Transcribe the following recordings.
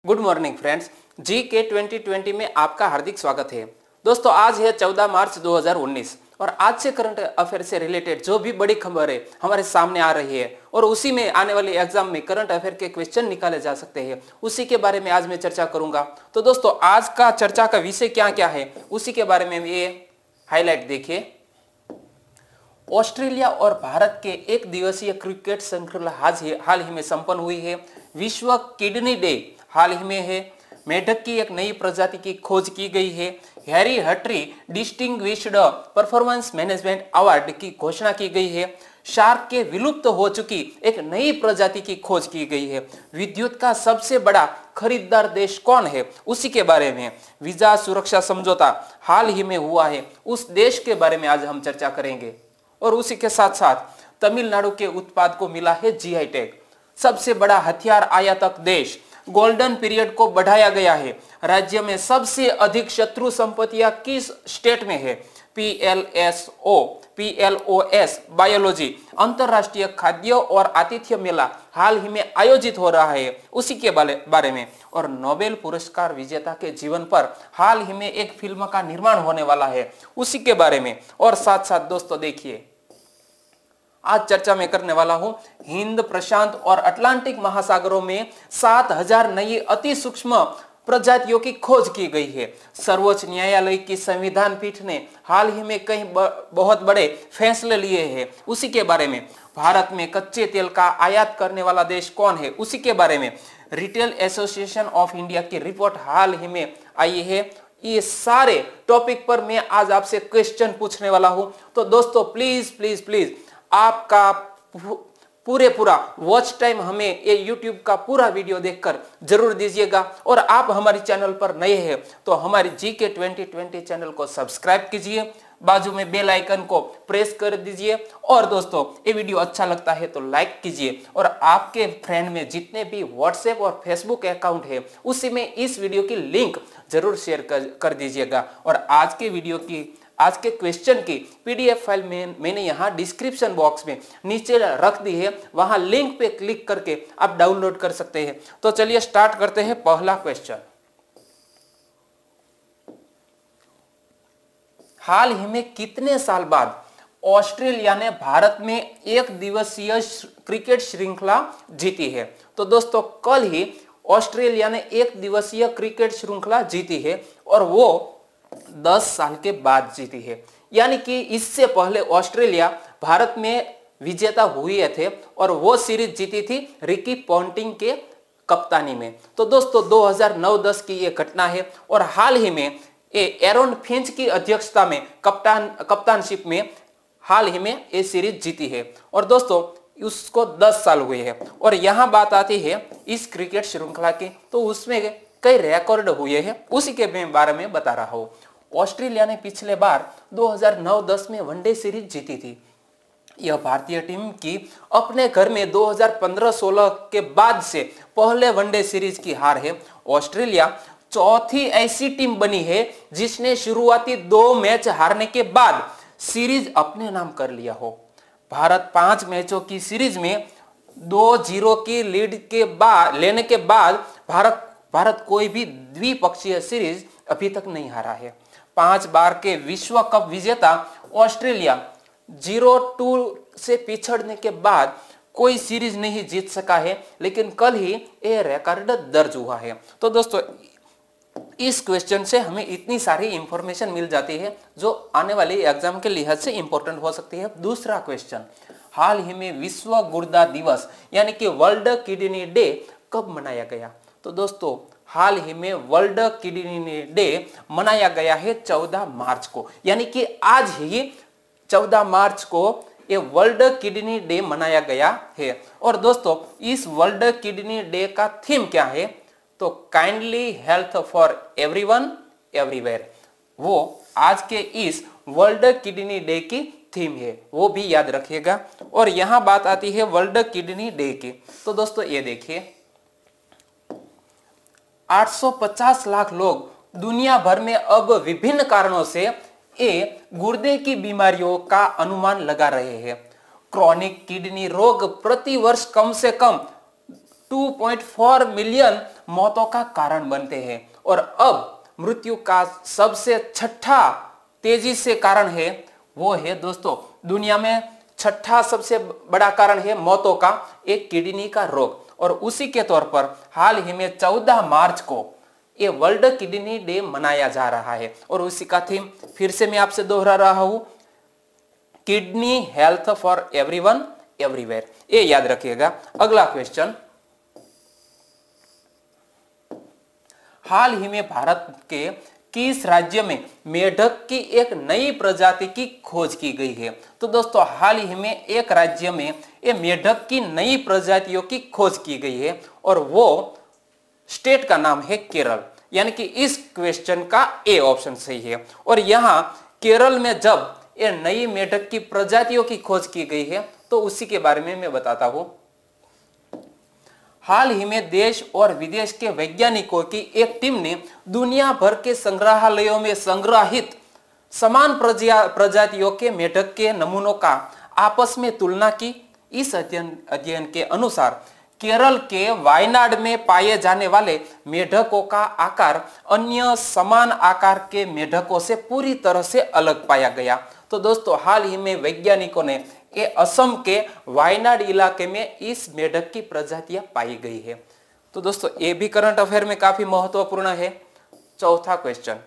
Good morning friends, जी के 2020 में आपका हार्दिक स्वागत है। दोस्तों आज है 14 मार्च 2019 और आज से करंट अफेयर से रिलेटेड जो भी बड़ी खबर है हमारे सामने आ रही है और उसी में आने वाले एग्जाम में करंट अफेयर के क्वेश्चन निकाले जा सकते हैं, उसी के बारे में आज मैं चर्चा करूंगा। तो दोस्तों आज का चर्चा का विषय क्या क्या है उसी के बारे में ये हाईलाइट देखिए। ऑस्ट्रेलिया और भारत के एक दिवसीय क्रिकेट श्रृंखला हाल ही में संपन्न हुई है। विश्व किडनी डे हाल ही में है। मेढक की एक नई प्रजाति की खोज की गई है। हैरी हटरी डिस्टिंग्विश्ड परफॉर्मेंस मैनेजमेंट अवार्ड की घोषणा की गई है। शार्क के विलुप्त हो चुकी एक नई प्रजाति की खोज की गई है। विद्युत का सबसे बड़ा खरीदार देश कौन है उसी के बारे में। वीजा सुरक्षा समझौता हाल ही में हुआ है, उस देश के बारे में आज हम चर्चा करेंगे। और उसी के साथ साथ तमिलनाडु के उत्पाद को मिला है जीआई टैग। सबसे बड़ा हथियार आयातक देश, गोल्डन पीरियड को बढ़ाया गया है। राज्य में सबसे अधिक शत्रु संपत्तियां किस स्टेट में है। पीएलओएस बायोलॉजी अंतरराष्ट्रीय खाद्य और आतिथ्य मेला हाल ही में आयोजित हो रहा है, उसी के बारे में। और नोबेल पुरस्कार विजेता के जीवन पर हाल ही में एक फिल्म का निर्माण होने वाला है, उसी के बारे में। और साथ साथ दोस्तों देखिए आज चर्चा में करने वाला हूं हिंद प्रशांत और अटलांटिक महासागरों में 7000 नई अति सूक्ष्म प्रजातियों की खोज की गई है। सर्वोच्च न्यायालय की संविधान पीठ ने हाल ही में कई बहुत बड़े फैसले लिए हैं, उसी के बारे में। भारत में कच्चे तेल का आयात करने वाला देश कौन है उसी के बारे में। रिटेल एसोसिएशन ऑफ इंडिया की रिपोर्ट हाल ही में आई है। ये सारे टॉपिक पर मैं आज आपसे क्वेश्चन पूछने वाला हूं, तो दोस्तों प्लीज प्लीज प्लीज आपका पूरा वॉच टाइम हमें ये YouTube का पूरा वीडियो देखकर जरूर दीजिएगा। और आप हमारे चैनल पर नए हैं तो हमारी GK 2020 चैनल को सब्सक्राइब कीजिए, बाजू में बेल आइकन को प्रेस कर दीजिए। और दोस्तों ये वीडियो अच्छा लगता है तो लाइक कीजिए और आपके फ्रेंड में जितने भी व्हाट्सएप और फेसबुक अकाउंट है उसी में इस वीडियो की लिंक जरूर शेयर कर दीजिएगा। और आज के क्वेश्चन की पीडीएफ फाइल में मैंने यहाँ डिस्क्रिप्शन बॉक्स में नीचे रख दी है, वहां लिंक पे क्लिक करके आप डाउनलोड कर सकते हैं। तो चलिए स्टार्ट करते हैं पहला क्वेश्चन। हाल ही में कितने साल बाद ऑस्ट्रेलिया ने भारत में एक दिवसीय क्रिकेट श्रृंखला जीती है। तो दोस्तों कल ही ऑस्ट्रेलिया ने एक दिवसीय क्रिकेट श्रृंखला जीती है और वो 10 साल के बाद जीती है। यानी कि इससे पहले ऑस्ट्रेलिया भारत में विजेता हुए थे और वो सीरीज जीती थी रिकी पॉन्टिंग के कप्तानी में। तो दोस्तों 2009-10 की ये घटना है और हाल ही में एरोन फिंच की अध्यक्षता में कप्तानशिप में हाल ही में ये सीरीज जीती है। और दोस्तों उसको 10 साल हुए हैं। और यहाँ बात आती है इस क्रिकेट श्रृंखला की, तो उसमें कई रिकॉर्ड हुए हैं, उसी के बारे में बता रहा हूं। ऑस्ट्रेलिया ने पिछले बार 2009-10 में वनडे सीरीज जीती थी। यह भारतीय टीम की अपने घर में 2015-16 के बाद से पहले वनडे सीरीज की हार है। ऑस्ट्रेलिया चौथी ऐसी टीम बनी है जिसने शुरुआती 2 मैच हारने के बाद सीरीज अपने नाम कर लिया हो। भारत 5 मैचों की सीरीज में 2-0 की लीड लेने के बाद भारत कोई भी द्विपक्षीय सीरीज अभी तक नहीं हारा है। 5 बार के विश्व कप विजेता ऑस्ट्रेलिया 0-2 से पिछड़ने के बाद कोई सीरीज नहीं जीत सका है, लेकिन कल ही ये रिकॉर्ड दर्ज हुआ है। तो दोस्तों इस क्वेश्चन से हमें इतनी सारी इंफॉर्मेशन मिल जाती है जो आने वाले एग्जाम के लिहाज से इंपॉर्टेंट हो सकती है। दूसरा क्वेश्चन, हाल ही में विश्व गुर्दा दिवस यानी कि वर्ल्ड किडनी डे कब मनाया गया। तो दोस्तों हाल ही में वर्ल्ड किडनी डे मनाया गया है 14 मार्च को, यानी कि आज ही 14 मार्च को ये वर्ल्ड किडनी डे मनाया गया है। और दोस्तों इस वर्ल्ड किडनी डे का थीम क्या है, तो kindly health for everyone everywhere, वो आज के इस वर्ल्ड किडनी डे की थीम है, वो भी याद रखिएगा। और यहां बात आती है वर्ल्ड किडनी डे की, तो दोस्तों ये देखिए 850 लाख लोग दुनिया भर में अब विभिन्न कारणों से गुर्दे की बीमारियों का अनुमान लगा रहे हैं। क्रोनिक किडनी रोग प्रति वर्ष कम से कम 2.4 मिलियन मौतों का कारण बनते हैं। और अब मृत्यु का सबसे छठा तेजी से कारण है, वो है दोस्तों दुनिया में छठा सबसे बड़ा कारण है मौतों का एक किडनी का रोग। और उसी के तौर पर हाल ही में 14 मार्च को ये वर्ल्ड किडनी डे मनाया जा रहा है। और उसी का थीम फिर से मैं आपसे दोहरा रहा हूं, kidney health for everyone everywhere, ये याद रखिएगा। अगला क्वेश्चन, हाल ही में भारत के किस राज्य में मेढक की एक नई प्रजाति की खोज की गई है? तो दोस्तों हाल ही में एक राज्य में ये मेढक की नई प्रजातियों की खोज की गई है और वो स्टेट का नाम है केरल। यानी कि इस क्वेश्चन का ए ऑप्शन सही है। और यहाँ केरल में जब ये नई मेढक की प्रजातियों की खोज की गई है तो उसी के बारे में मैं बताता हूं। हाल ही में देश और विदेश के वैज्ञानिकों की एक टीम ने दुनिया भर के संग्रहालयों में संग्रहित समान प्रजातियों के मेढक के नमूनों का आपस में तुलना की। इस अध्ययन के अनुसार केरल के वायनाड में पाए जाने वाले मेढकों का आकार अन्य समान आकार के मेढकों से पूरी तरह से अलग पाया गया। तो दोस्तों हाल ही में वैज्ञानिकों ने ये असम के वायनाड इलाके में इस मेढक की प्रजातियां पाई गई है। तो दोस्तों ये भी करंट अफेयर में काफी महत्वपूर्ण है। चौथा क्वेश्चन,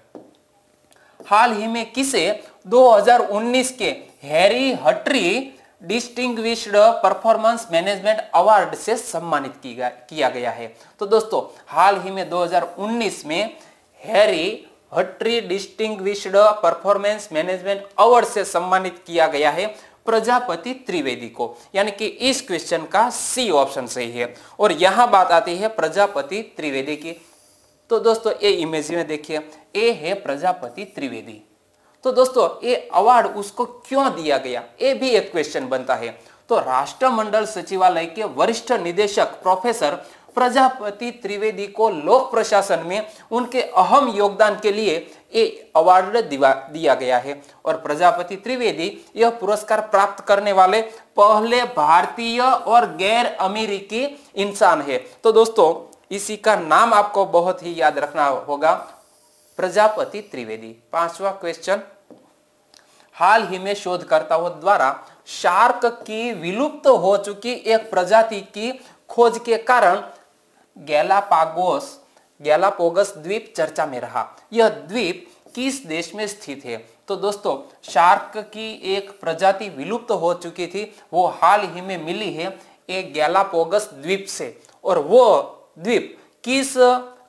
हाल ही में किसे 2019 के हैरी हटरी डिस्टिंग्विश्ड परफॉर्मेंस मैनेजमेंट अवार्ड से सम्मानित किया गया है? तो दोस्तों हाल ही में 2019 में हैरी हटरी डिस्टिंग्विश्ड परफॉर्मेंस मैनेजमेंट अवार्ड से सम्मानित किया गया है प्रजापति त्रिवेदी को। यानी कि इस क्वेश्चन का सी ऑप्शन सही है। और यहां बात आती है प्रजापति त्रिवेदी की। तो दोस्तों ये इमेज में देखिए, ये है प्रजापति त्रिवेदी। तो दोस्तों ये अवार्ड उसको क्यों दिया गया, ये भी एक क्वेश्चन बनता है। तो राष्ट्रमंडल सचिवालय के वरिष्ठ निदेशक प्रोफेसर प्रजापति त्रिवेदी को लोक प्रशासन में उनके अहम योगदान के लिए ये अवार्ड दिया गया है। और प्रजापति त्रिवेदी यह पुरस्कार प्राप्त करने वाले पहले भारतीय और गैर अमेरिकी इंसान है। तो दोस्तों इसी का नाम आपको बहुत ही याद रखना होगा, प्रजापति त्रिवेदी। पांचवा क्वेश्चन, हाल ही में शोधकर्ताओं द्वारा शार्क की विलुप्त हो चुकी एक प्रजाति की खोज के कारण गैलापागोस द्वीप चर्चा में रहा। यह द्वीप किस देश में स्थित है? तो दोस्तों शार्क की एक प्रजाति विलुप्त हो चुकी थी, वो हाल ही में मिली है एक गैलापागोस द्वीप से। और वो द्वीप किस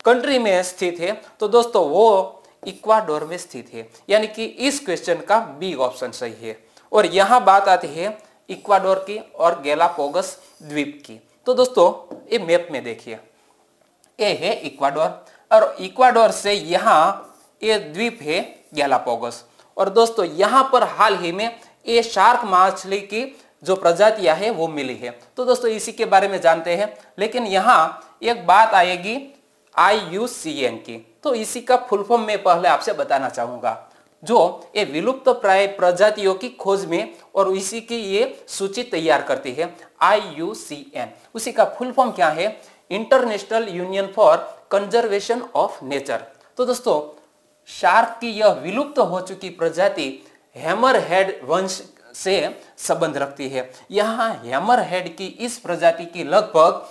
कंट्री में स्थित है? तो दोस्तों वो इक्वाडोर में स्थित है। यानी कि इस क्वेश्चन का बी ऑप्शन सही है। और यहां बात आती है इक्वाडोर की और गैलापागोस द्वीप की। तो दोस्तों ये मैप में देखिए, ये है इक्वाडोर और इक्वाडोर से यहाँ ये द्वीप है गैलापागोस। और दोस्तों यहाँ पर हाल ही में ये शार्क मछली की जो प्रजातियां है वो मिली है। तो दोस्तों इसी के बारे में जानते हैं। लेकिन यहाँ एक बात आएगी IUCN की, तो इसी का फुल फॉर्म मैं पहले आपसे बताना चाहूंगा। जो ये विलुप्त प्राय प्रजातियों की खोज में और इसी की ये सूची तैयार करती है IUCN। उसी का फुल फॉर्म क्या है? International union for conservation of nature. तो दोस्तों शार्क की यह विलुप्त हो चुकी प्रजाति हैमरहेड वंश से संबंध रखती है। यहाँ हैमरहेड की इस प्रजाति की लगभग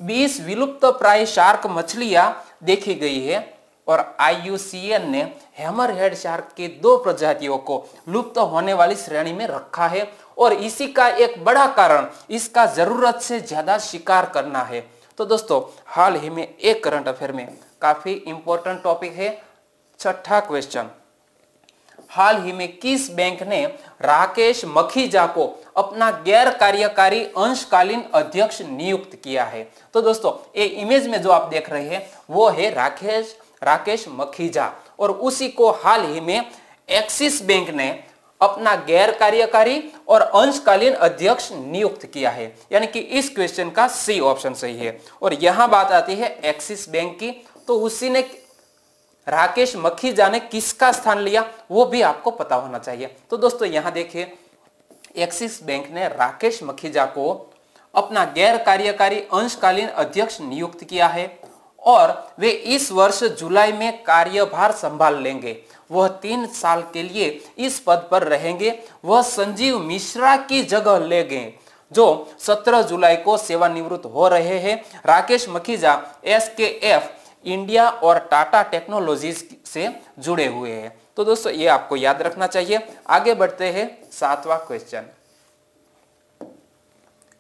20 विलुप्त प्राय शार्क मछलियां देखी गई है। और IUCN ने हैमरहेड शार्क की 2 प्रजातियों को लुप्त होने वाली श्रेणी में रखा है। और इसी का एक बड़ा कारण इसका जरूरत से ज्यादा शिकार करना है। तो दोस्तों हाल ही में एक करंट अफेयर में काफी इंपॉर्टेंट टॉपिक है। छठा क्वेश्चन, हाल ही में किस बैंक ने राकेश मखीजा को अपना गैर कार्यकारी अंशकालीन अध्यक्ष नियुक्त किया है? तो दोस्तों ये इमेज में जो आप देख रहे हैं वो है राकेश मखीजा। और उसी को हाल ही में एक्सिस बैंक ने अपना गैर कार्यकारी और अंशकालीन अध्यक्ष नियुक्त किया है। यानी कि इस क्वेश्चन का सी ऑप्शन सही है। और यहां बात आती है एक्सिस बैंक की, तो उसी ने राकेश मखीजा ने किसका स्थान लिया वो भी आपको पता होना चाहिए। तो दोस्तों यहां देखिए, एक्सिस बैंक ने राकेश मखीजा को अपना गैर कार्यकारी अंशकालीन अध्यक्ष नियुक्त किया है। और वे इस वर्ष जुलाई में कार्यभार संभाल लेंगे। वह 3 साल के लिए इस पद पर रहेंगे। वह संजीव मिश्रा की जगह लेंगे जो 17 जुलाई को सेवानिवृत्त हो रहे हैं। राकेश मखीजा SKF इंडिया और टाटा टेक्नोलॉजीज से जुड़े हुए हैं। तो दोस्तों ये आपको याद रखना चाहिए। आगे बढ़ते हैं 7वां क्वेश्चन।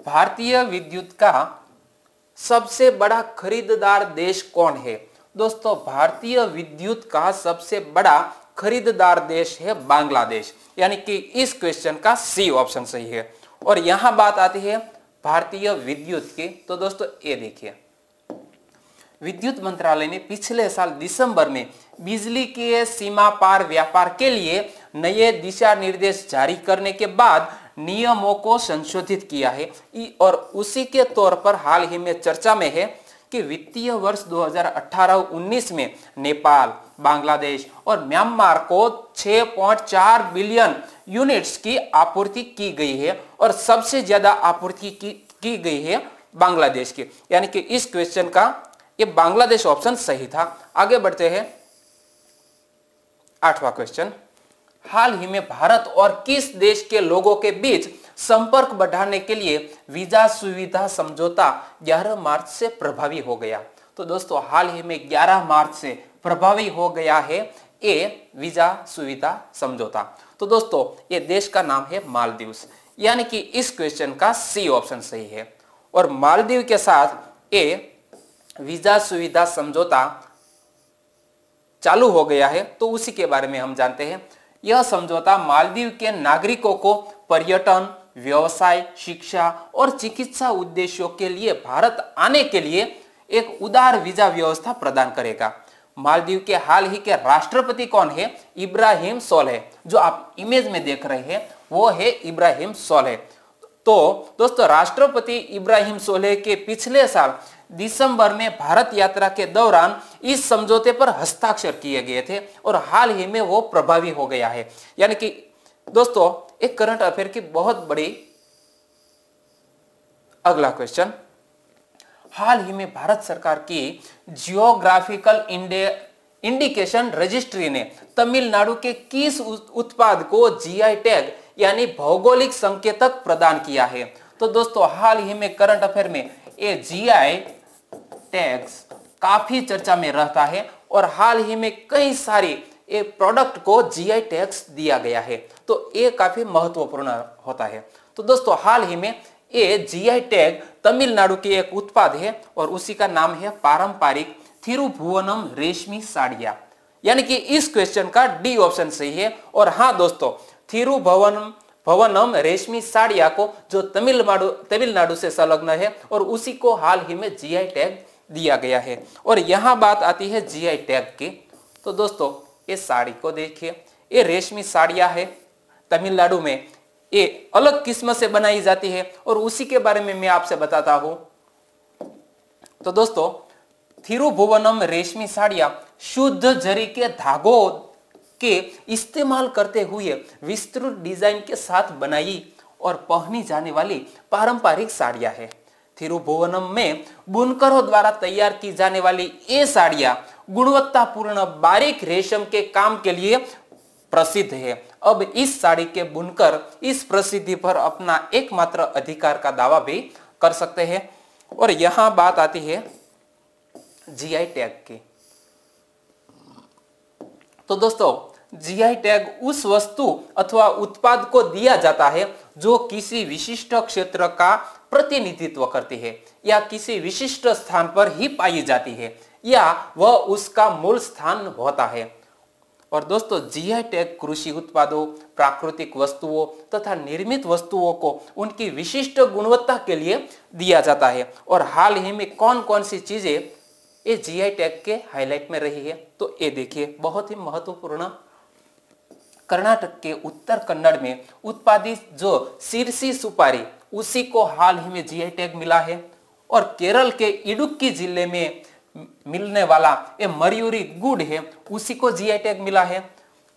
भारतीय विद्युत का सबसे बड़ा खरीदार देश कौन है? दोस्तों भारतीय विद्युत का सबसे बड़ा खरीदार देश है बांग्लादेश, यानी कि इस क्वेश्चन का सी ऑप्शन सही है। और यहां बात आती है भारतीय विद्युत की, तो दोस्तों ये देखिए, विद्युत मंत्रालय ने पिछले साल दिसंबर में बिजली के सीमा पार व्यापार के लिए नए दिशा निर्देश जारी करने के बाद नियमों को संशोधित किया है। और उसी के तौर पर हाल ही में चर्चा में है कि वित्तीय वर्ष 2018-19 में नेपाल, बांग्लादेश और म्यांमार को 6.4 बिलियन यूनिट्स की आपूर्ति की गई है और सबसे ज्यादा आपूर्ति की गई है बांग्लादेश की, यानी कि इस क्वेश्चन का ये बांग्लादेश ऑप्शन सही था। आगे बढ़ते हैं 8वां क्वेश्चन। हाल ही में भारत और किस देश के लोगों के बीच संपर्क बढ़ाने के लिए वीजा सुविधा समझौता 11 मार्च से प्रभावी हो गया? तो दोस्तों हाल ही में 11 मार्च से प्रभावी हो गया है ये वीजा सुविधा समझौता। तो दोस्तों ये देश का नाम है मालदीव, यानी कि इस क्वेश्चन का सी ऑप्शन सही है। और मालदीव के साथ ये वीजा सुविधा समझौता चालू हो गया है, तो उसी के बारे में हम जानते हैं। यह समझौता मालदीव के नागरिकों को पर्यटन, व्यवसाय, शिक्षा और चिकित्सा उद्देश्यों के लिए भारत आने के लिए एक उदार वीजा व्यवस्था प्रदान करेगा। मालदीव के हाल ही के राष्ट्रपति कौन है? इब्राहिम सोलेह। जो आप इमेज में देख रहे हैं वो है इब्राहिम सोलेह। तो दोस्तों राष्ट्रपति इब्राहिम सोलेह के पिछले साल दिसंबर में भारत यात्रा के दौरान इस समझौते पर हस्ताक्षर किए गए थे और हाल ही में वो प्रभावी हो गया है। यानी कि दोस्तों एक करंट अफेयर की बहुत बड़ी। अगला क्वेश्चन, हाल ही में भारत सरकार की जियोग्राफिकल इंडिकेशन रजिस्ट्री ने तमिलनाडु के किस उत्पाद को जीआई टैग यानी भौगोलिक संकेतक प्रदान किया है? तो दोस्तों हाल ही में करंट अफेयर में ये जीआई टैग्स काफी चर्चा में रहता है और हाल ही में कई सारी ये प्रोडक्ट को जीआई टैग्स दिया गया है, तो ये काफी महत्वपूर्ण होता है। तो दोस्तों हाल ही में ये जीआई टैग तमिलनाडु के एक उत्पाद है और उसी का नाम है पारंपरिक थिरुभुवनम रेशमी साड़ियां, यानी कि इस क्वेश्चन का डी ऑप्शन सही है। और हाँ दोस्तों थिरुभुवनम रेशमी साड़ियां को जो तमिलनाडु से संलग्न है और उसी को हाल ही में जीआई टैग दिया गया है। और यहां बात आती है जीआई टैग की, तो दोस्तों ये साड़ी को देखिए, ये रेशमी साड़ियां है तमिलनाडु में, ये अलग किस्म से बनाई जाती है और उसी के बारे में मैं आपसे बताता हूं। तो दोस्तों थिरुभुवनम रेशमी साड़ियां शुद्ध जरी के धागों के इस्तेमाल करते हुए विस्तृत डिजाइन के साथ बनाई और पहनी जाने वाली पारंपरिक साड़ियां है। थिरुभुवनम में बुनकरों द्वारा तैयार की जाने वाली ये साड़ियां गुणवत्तापूर्ण बारीक रेशम के काम के लिए प्रसिद्ध है। अब इस साड़ी के बुनकर इस प्रसिद्धि पर अपना एकमात्र अधिकार का दावा भी कर सकते हैं। और यहां बात आती है जीआई टैग की। तो दोस्तों जीआई टैग उस वस्तु अथवा उत्पाद को दिया जाता है जो किसी विशिष्ट क्षेत्र का प्रतिनिधित्व करती है या किसी विशिष्ट स्थान पर ही पाई जाती है या वह उसका मूल स्थान होता है। और दोस्तों जीआई टैग कृषि उत्पादों, प्राकृतिक वस्तुओं तथा निर्मित वस्तुओं को उनकी विशिष्ट गुणवत्ता के लिए दिया जाता है। और हाल ही में कौन कौन सी चीजें ये जीआई टैग के हाईलाइट में रही है, तो ये देखिए बहुत ही महत्वपूर्ण, कर्नाटक के उत्तर कन्नड़ में उत्पादित जो सिरसी सुपारी उसी को हाल ही में जीआई टैग मिला है। और केरल के इडुक्की जिले में मिलने वाला ये मयूरी गुड़ है, उसी को जीआई टैग मिला है।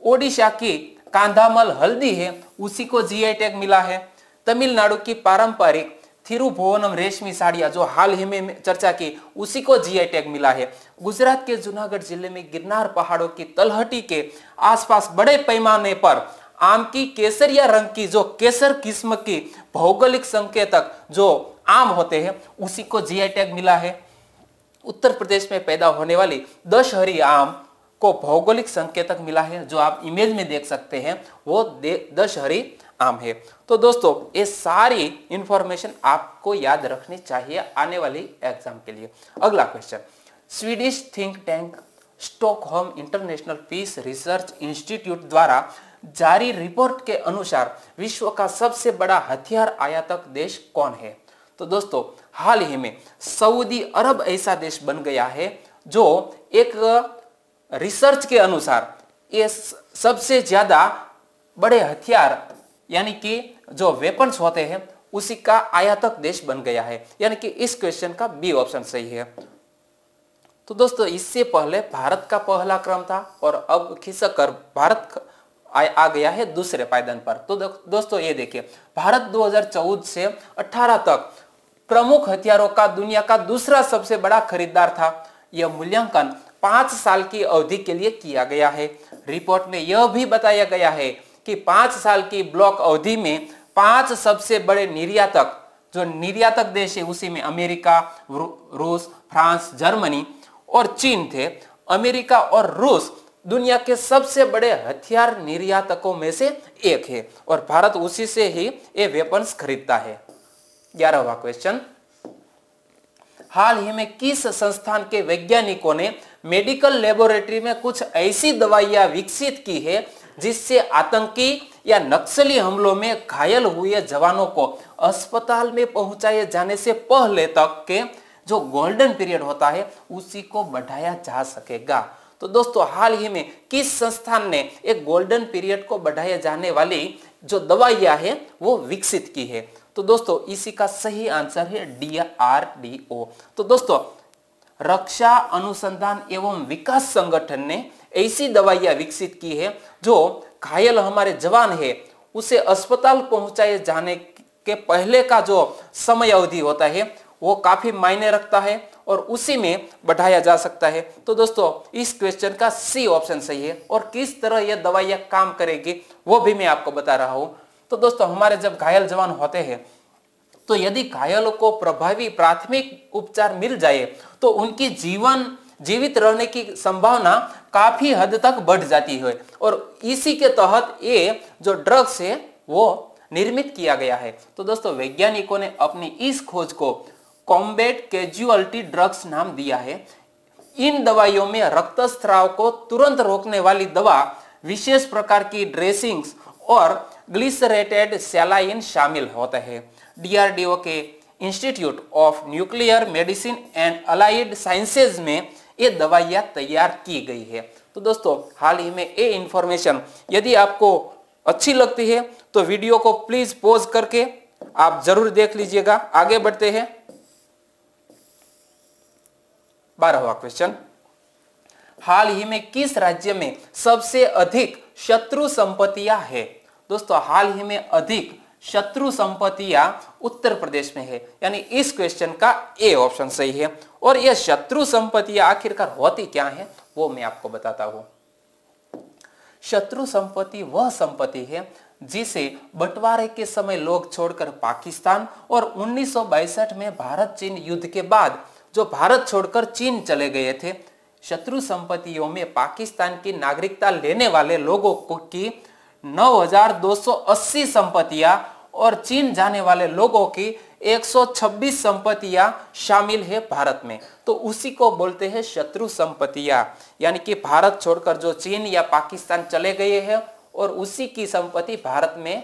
ओडिशा की कांधामल हल्दी है, उसी को जीआई टैग मिला है। तमिलनाडु की पारंपरिक थिरुभुवनम रेशमी साड़ियां जो हाल ही में चर्चा की, उसी को जीआई टैग मिला है। गुजरात के जूनागढ़ जिले में गिरनार पहाड़ों की तलहटी के आसपास बड़े पैमाने पर आम की केसरिया रंग की जो केसर किस्म की भौगोलिक संकेतक जो आम होते हैं, उसी को जीआई टैग मिला है। उत्तर प्रदेश में पैदा होने वाली दशहरी आम को भौगोलिक संकेतक मिला है, जो आप इमेज में देख सकते हैं, वो दशहरी आम है। तो दोस्तों ये सारी इंफॉर्मेशन आपको याद रखनी चाहिए आने वाली एग्जाम के लिए। अगला question, Swedish think tank Stockholm international peace research institute द्वारा जारी रिपोर्ट के अनुसार विश्व का सबसे बड़ा हथियार आयातक देश कौन है? तो दोस्तों हाल ही में सऊदी अरब ऐसा देश बन गया है जो एक रिसर्च के अनुसार ये सबसे ज्यादा बड़े हथियार यानी कि जो वेपन्स होते हैं उसी का आयातक देश बन गया है, यानी कि इस क्वेश्चन का बी ऑप्शन सही है। तो दोस्तों इससे पहले भारत का पहला क्रम था और अब खिसक कर भारत आ गया है दूसरे पायदान पर। तो दोस्तों ये देखिए, भारत 2014 से 18 तक प्रमुख हथियारों का दुनिया का दूसरा सबसे बड़ा खरीदार था। यह मूल्यांकन 5 साल की अवधि के लिए किया गया है। रिपोर्ट में यह भी बताया गया है कि 5 साल की ब्लॉक अवधि में 5 सबसे बड़े निर्यातक, जो निर्यातक देश है उसी में अमेरिका, रूस, फ्रांस, जर्मनी और चीन थे। अमेरिका और रूस दुनिया के सबसे बड़े हथियार निर्यातकों में से एक है और भारत उसी से ही ये वेपन्स खरीदता है। 11वां क्वेश्चन, हाल ही में किस संस्थान के वैज्ञानिकों ने मेडिकल लेबोरेटरी में कुछ ऐसी दवाइयां विकसित की है जिससे आतंकी या नक्सली हमलों में घायल हुए जवानों को अस्पताल में पहुंचाए जाने से पहले तक के जो गोल्डन पीरियड होता है उसी को बढ़ाया जा सकेगा? तो दोस्तों हाल ही में किस संस्थान ने एक गोल्डन पीरियड को बढ़ाए जाने वाली जो दवाइयां हैं वो विकसित की है? तो दोस्तों इसी का सही आंसर है DRDO। तो दोस्तों रक्षा अनुसंधान एवं विकास संगठन ने ऐसी दवाइयां विकसित की है जो घायल हमारे जवान है उसे अस्पताल पहुंचाए जाने के पहले का जो समय अवधि होता है वो काफी मायने रखता है और उसी में बढ़ाया जा सकता है। तो दोस्तों इस क्वेश्चन का सी ऑप्शन सही है और किस तरह यह दवाइयां काम करेगी वो भी मैं आपको बता रहा हूं। तो दोस्तों हमारे जब घायल जवान होते हैं तो यदि घायलों को प्रभावी प्राथमिक उपचार मिल जाए तो उनकी जीवित रहने की संभावना काफी हद तक बढ़ जाती है और इसी के तहत ये जो ड्रग्स है वो निर्मित किया गया है। तो दोस्तों वैज्ञानिकों ने अपनी इस खोज को कॉम्बैट कैजुअल्टी ड्रग्स नाम दिया है। इन दवाइयों में रक्तस्राव को तुरंत रोकने वाली दवा, विशेष प्रकार की ड्रेसिंग्स और ग्लिसरेटेड सैलाइन शामिल होते हैं। DRDO के institute of nuclear medicine and allied sciences में ये दवाइयां तैयार की गई है। तो दोस्तों हाल ही में ये इंफॉर्मेशन यदि आपको अच्छी लगती है तो वीडियो को प्लीज पॉज करके आप जरूर देख लीजिएगा। आगे बढ़ते हैं। 12वां क्वेश्चन, हाल ही में किस राज्य में सबसे अधिक शत्रु संपत्तियां है? दोस्तों हाल ही में अधिक शत्रु संपत्तियां उत्तर प्रदेश में है, यानी इस क्वेश्चन का ए ऑप्शन सही है। और यह शत्रु संपत्तियां आखिरकार होती क्या है वो मैं आपको बताता हूं। शत्रु संपत्ति वह संपत्ति है जिसे बंटवारे के समय लोग छोड़कर पाकिस्तान और 1962 में भारत चीन युद्ध के बाद जो भारत छोड़कर चीन चले गए थे। शत्रु संपत्तियों में पाकिस्तान की नागरिकता लेने वाले लोगों की 9,280 संपत्तियां और चीन जाने वाले लोगों की 126 संपत्तियां शामिल है भारत में। तो उसी को बोलते हैं शत्रु संपत्तियां, यानी कि भारत छोड़कर जो चीन या पाकिस्तान चले गए हैं और उसी की संपत्ति भारत में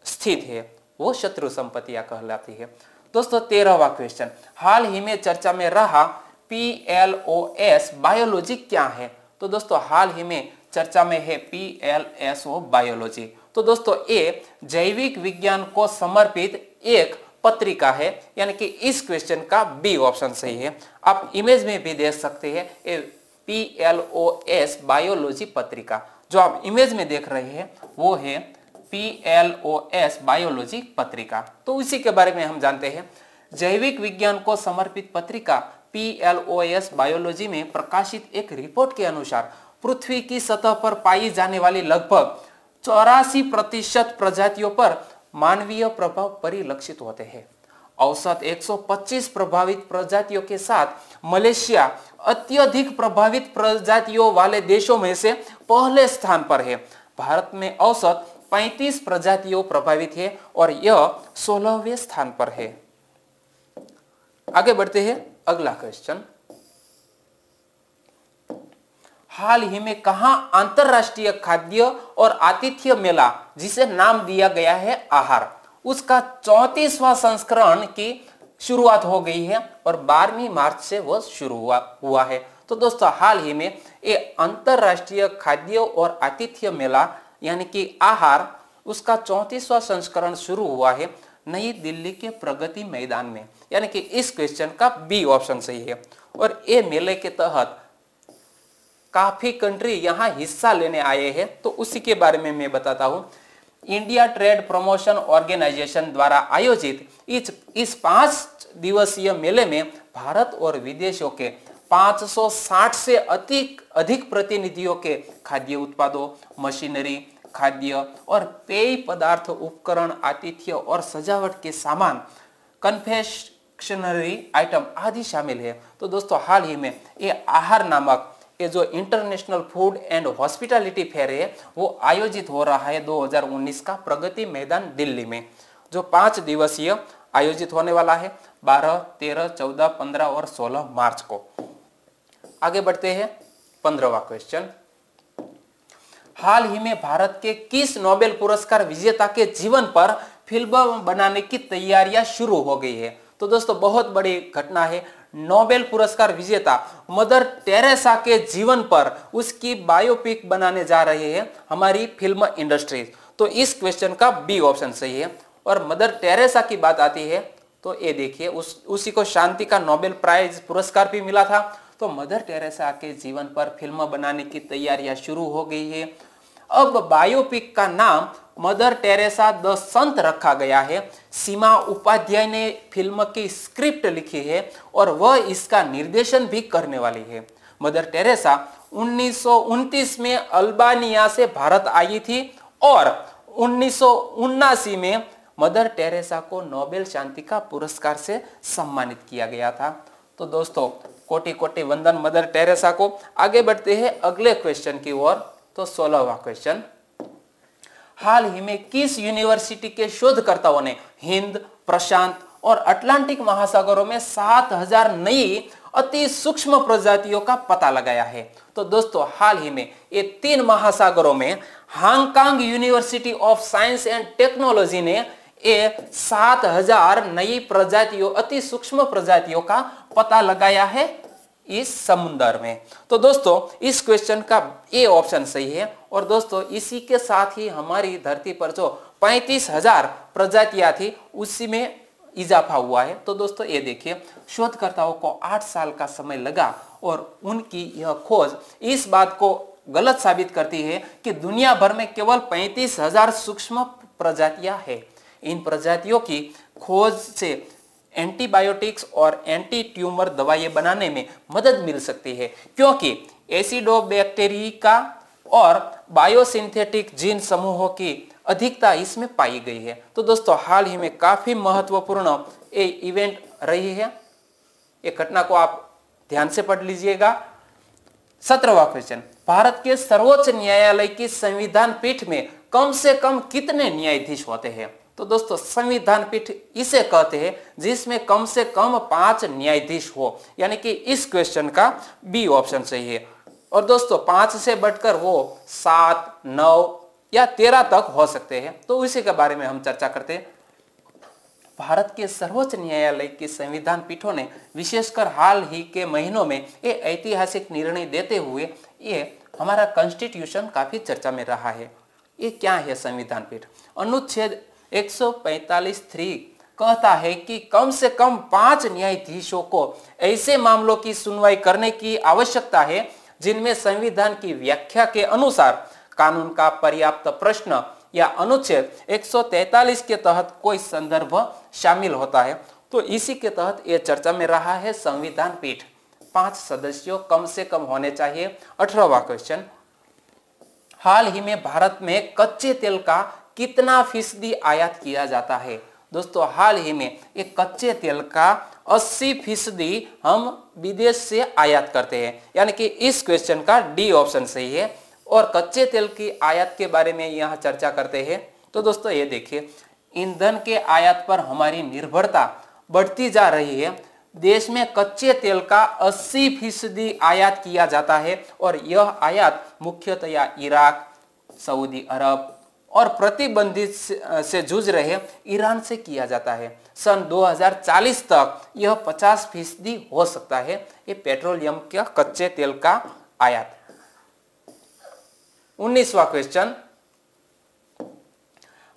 स्थित है वो शत्रु संपत्तियां कहलाती है। दोस्तों 13वां क्वेश्चन, हाल ही में चर्चा में रहा PLOS बायोलॉजी क्या है? तो दोस्तों हाल ही में चर्चा में है PLSO बायोलॉजी। तो दोस्तों ये जैविक विज्ञान को समर्पित एक पत्रिका है, यानी कि इस क्वेश्चन का बी ऑप्शन सही है। आप इमेज में भी देख सकते हैं ये PLOS बायोलॉजी पत्रिका। जो आप इमेज में देख रहे हैं वो है PLOS बायोलॉजी पत्रिका। तो इसी के बारे में हम जानते हैं। जैविक विज्ञान को समर्पित पत्रिका PLOS बायोलॉजी में प्रकाशित एक रिपोर्ट के अनुसार पृथ्वी की सतह पर पाई जाने वाली लगभग 84% प्रजातियों पर मानवीय प्रभाव परिलक्षित होते हैं। औसत 125 प्रभावित प्रजातियों के साथ मलेशिया अत्यधिक प्रभावित प्रजातियों वाले देशों में से पहले स्थान पर है। भारत में औसत 35 प्रजातियों प्रभावित है और यह 16वें स्थान पर है। आगे बढ़ते हैं, अगला क्वेश्चन। हाल ही में कहां अंतरराष्ट्रीय खाद्य और आतिथ्य मेला, जिसे नाम दिया गया है आहार, उसका 34वां संस्करण की शुरुआत हो गई है और 12वीं मार्च से वह शुरू हुआ है। तो दोस्तों हाल ही में ये अंतरराष्ट्रीय खाद्य और आतिथ्य मेला यानी कि आहार, उसका 34वां संस्करण शुरू हुआ है नई दिल्ली के प्रगति मैदान में। यानी कि इस क्वेश्चन का बी ऑप्शन सही है। और ये मेले के तहत काफी कंट्री यहां हिस्सा लेने आए हैं, तो उसी के बारे में मैं बताता हूं। इंडिया ट्रेड प्रमोशन ऑर्गेनाइजेशन द्वारा आयोजित इस 5 दिवसीय मेले में भारत और विदेशों के 560 से अधिक प्रतिनिधियों के खाद्य उत्पादों, मशीनरी, खाद्य और पेय पदार्थ, उपकरण, आतिथ्य और सजावट के सामान, कन्फेक्शनरी आइटम आदि शामिल है। तो दोस्तों हाल ही में ये आहार नामक ये जो international food and hospitality fair है वो आयोजित हो रहा है 2019 का प्रगति मैदान दिल्ली में, जो 5 दिवसीय आयोजित होने वाला है 12, 13, 14, 15 और 16 मार्च को। आगे बढ़ते हैं, 15वां क्वेश्चन। हाल ही में भारत के किस नोबेल पुरस्कार विजेता के जीवन पर फिल्म बनाने की तैयारियां शुरू हो गई है? तो दोस्तों बहुत बड़ी घटना है। नोबेल पुरस्कार विजेता मदर टेरेसा के जीवन पर उसकी बायोपिक बनाने जा रहे हैं हमारी फिल्म इंडस्ट्री। तो इस क्वेश्चन का बी ऑप्शन सही है। और मदर टेरेसा की बात आती है तो ये देखिए उसी को शांति का नोबेल प्राइज पुरस्कार भी मिला था। तो मदर टेरेसा के जीवन पर फिल्म बनाने की तैयारियां शुरू हो गई है। अब बायोपिक का नाम मदर टेरेसा द संत रखा गया है। सीमा उपाध्याय ने फिल्म की स्क्रिप्ट लिखी है और वह इसका निर्देशन भी करने वाली है। मदर टेरेसा 1929 में अल्बानिया से भारत आई थी और 1979 में मदर टेरेसा को नोबेल शांति का पुरस्कार से सम्मानित किया गया था। तो दोस्तों कोटि कोटि वंदन मदर टेरेसा को। आगे बढ़ते हैं अगले क्वेश्चन की ओर। तो 16वां क्वेश्चन। हाल ही में किस यूनिवर्सिटी के शोधकर्ताओं ने हिंद, प्रशांत और अटलांटिक महासागरों में 7000 नई अति सूक्ष्म प्रजातियों का पता लगाया है? तो दोस्तों हाल ही में ये 3 महासागरों में Hong Kong university of science and technology ने ये 7000 नई प्रजातियों, अति सूक्ष्म प्रजातियों का पता लगाया है इस समुद्र में। तो दोस्तों इस क्वेश्चन का ए ऑप्शन सही है। और दोस्तों इसी के साथ ही हमारी धरती पर जो 35,000 प्रजातियां थी उसी में इजाफा हुआ है। तो दोस्तों ये देखिए शोधकर्ताओं को 8 साल का समय लगा और उनकी यह खोज इस बात को गलत साबित करती है कि दुनिया भर में केवल 35,000 सूक्ष्म प्रजातियां हैं। इन प्रजातियों की खोज से एंटीबायोटिक्स और एंटी ट्यूमर दवाएं बनाने में मदद मिल सकती है, क्योंकि एसिडोबैक्टीरिया और बायोसिंथेटिक जीन समूहों की अधिकता इसमें पाई गई है। तो दोस्तों हाल ही में काफी महत्वपूर्ण ये इवेंट रही है, ये घटना को आप ध्यान से पढ़ लीजिएगा। 17वां क्वेश्चन। भारत के सर्वोच्च न्यायालय की संविधान पीठ में कम से कम कितने न्यायाधीश होते हैं? तो दोस्तों संविधान पीठ इसे कहते हैं जिसमें कम से कम 5 न्यायाधीश हो, यानी कि इस क्वेश्चन का बी ऑप्शन सही है। और दोस्तों 5 से बढ़कर वो 7, 9 या 13 तक हो सकते हैं। तो इसी के बारे में हम चर्चा करते हैं। भारत के सर्वोच्च न्यायालय की संविधान पीठों ने विशेषकर हाल ही के महीनों में ये ऐतिहासिक निर्णय देते हुए ये हमारा कॉन्स्टिट्यूशन काफी चर्चा में रहा है। ये क्या है संविधान पीठ? अनुच्छेद 145(3) कहता है कि कम से कम 5 न्यायाधीशों को ऐसे मामलों की सुनवाई करने की आवश्यकता है जिनमें संविधान की व्याख्या के अनुसार कानून का पर्याप्त प्रश्न या अनुच्छेद 143 के तहत कोई संदर्भ शामिल होता है। तो इसी के तहत यह चर्चा में रहा है संविधान पीठ। 5 सदस्यों कम से कम होने चाहिए। 18वां क्वेश्चन, हाल ही में भारत में कच्चे तेल का कितना फीसदी आयात किया जाता है? दोस्तों हाल ही में एक कच्चे तेल का 80% हम विदेश से आयात करते हैं, यानी कि इस क्वेश्चन का डी ऑप्शन सही है। और कच्चे तेल की आयात के बारे में यहाँ चर्चा करते हैं। तो दोस्तों ये देखिए, ईंधन के आयात पर हमारी निर्भरता बढ़ती जा रही है। देश में कच्चे तेल का 80% आयात किया जाता है और यह आयात मुख्यतया इराक, सऊदी अरब और प्रतिबंधित से जूझ रहे ईरान से किया जाता है। सन 2040 तक यह 50% हो सकता है ये पेट्रोलियम के कच्चे तेल का आयात। 19वां क्वेश्चन,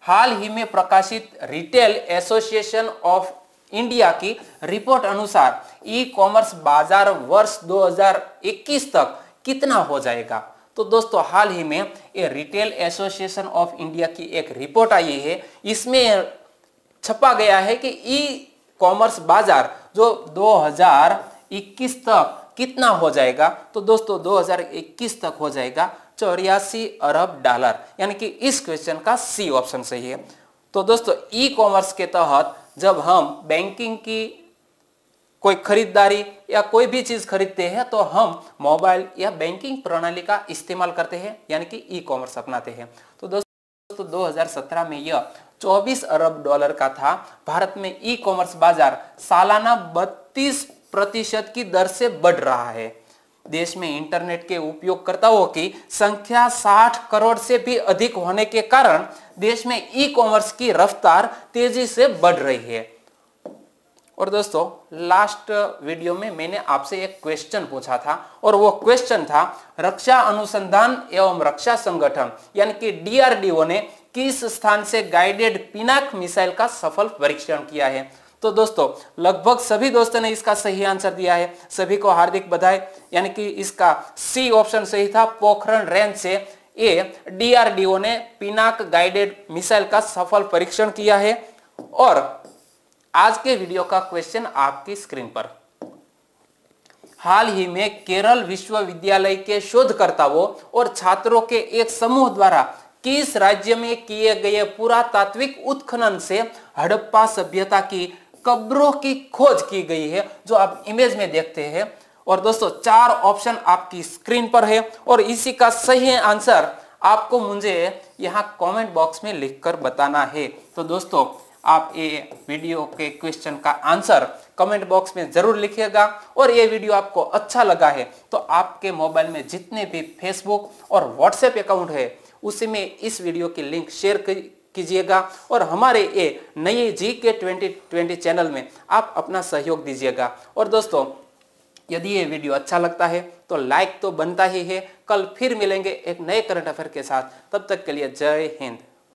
हाल ही में प्रकाशित रिटेल एसोसिएशन ऑफ इंडिया की रिपोर्ट अनुसार ई कॉमर्स बाजार वर्ष 2021 तक कितना हो जाएगा? तो दोस्तों हाल ही में ये रिटेल एसोसिएशन ऑफ इंडिया की एक रिपोर्ट आई है। इसमें छपा गया है कि ई कॉमर्स बाजार जो 2021 तक कितना हो जाएगा? तो दोस्तों 2021 तक हो जाएगा 84 अरब डॉलर, यानी कि इस क्वेश्चन का सी ऑप्शन सही है। तो दोस्तों ई कॉमर्स के तहत जब हम बैंकिंग की कोई खरीदारी या कोई भी चीज खरीदते हैं तो हम मोबाइल या बैंकिंग प्रणाली का इस्तेमाल करते हैं, यानी कि ई कॉमर्स अपनाते हैं। तो दोस्तों 2017 में यह 24 अरब डॉलर का था। भारत में ई कॉमर्स बाजार सालाना 32% की दर से बढ़ रहा है। देश में इंटरनेट के उपयोगकर्ताओं की संख्या 60 करोड़ से भी अधिक होने के कारण देश में ई कॉमर्स की रफ्तार तेजी से बढ़ रही है। और दोस्तों लास्ट वीडियो में मैंने आपसे एक क्वेश्चन पूछा था और वो क्वेश्चन था रक्षा अनुसंधान एवं रक्षा संगठन यानी कि डीआरडीओ ने किस स्थान से गाइडेड पिनाक मिसाइल का सफल परीक्षण किया है? तो दोस्तों लगभग सभी दोस्तों ने इसका सही आंसर दिया है, सभी को हार्दिक बधाई। यानी कि इसका सी ऑप्शन सही था, पोखरण रेंज से ये डीआरडीओ ने पिनाक गाइडेड मिसाइल का सफल परीक्षण किया है। और आज के वीडियो का क्वेश्चन आपकी स्क्रीन पर, हाल ही में केरल विश्वविद्यालय के शोधकर्ताओं और छात्रों के एक समूह द्वारा किस राज्य में किए गए पुरातात्विक उत्खनन से हड़प्पा सभ्यता की कब्रों की खोज की गई है, जो आप इमेज में देखते हैं। और दोस्तों 4 ऑप्शन आपकी स्क्रीन पर है और इसी का सही आंसर आपको मुझे यहाँ कमेंट बॉक्स में लिखकर बताना है। तो दोस्तों आप ये वीडियो के क्वेश्चन का आंसर कमेंट बॉक्स में जरूर लिखिएगा। और ये वीडियो आपको अच्छा लगा है तो आपके मोबाइल में जितने भी फेसबुक और व्हाट्सएप अकाउंट है उसी में इस वीडियो की लिंक शेयर कीजिएगा और हमारे ये नए GK 2020 चैनल में आप अपना सहयोग दीजिएगा। और दोस्तों यदि ये वीडियो अच्छा लगता है तो लाइक तो बनता ही है। कल फिर मिलेंगे एक नए करंट अफेयर के साथ, तब तक के लिए जय हिंद।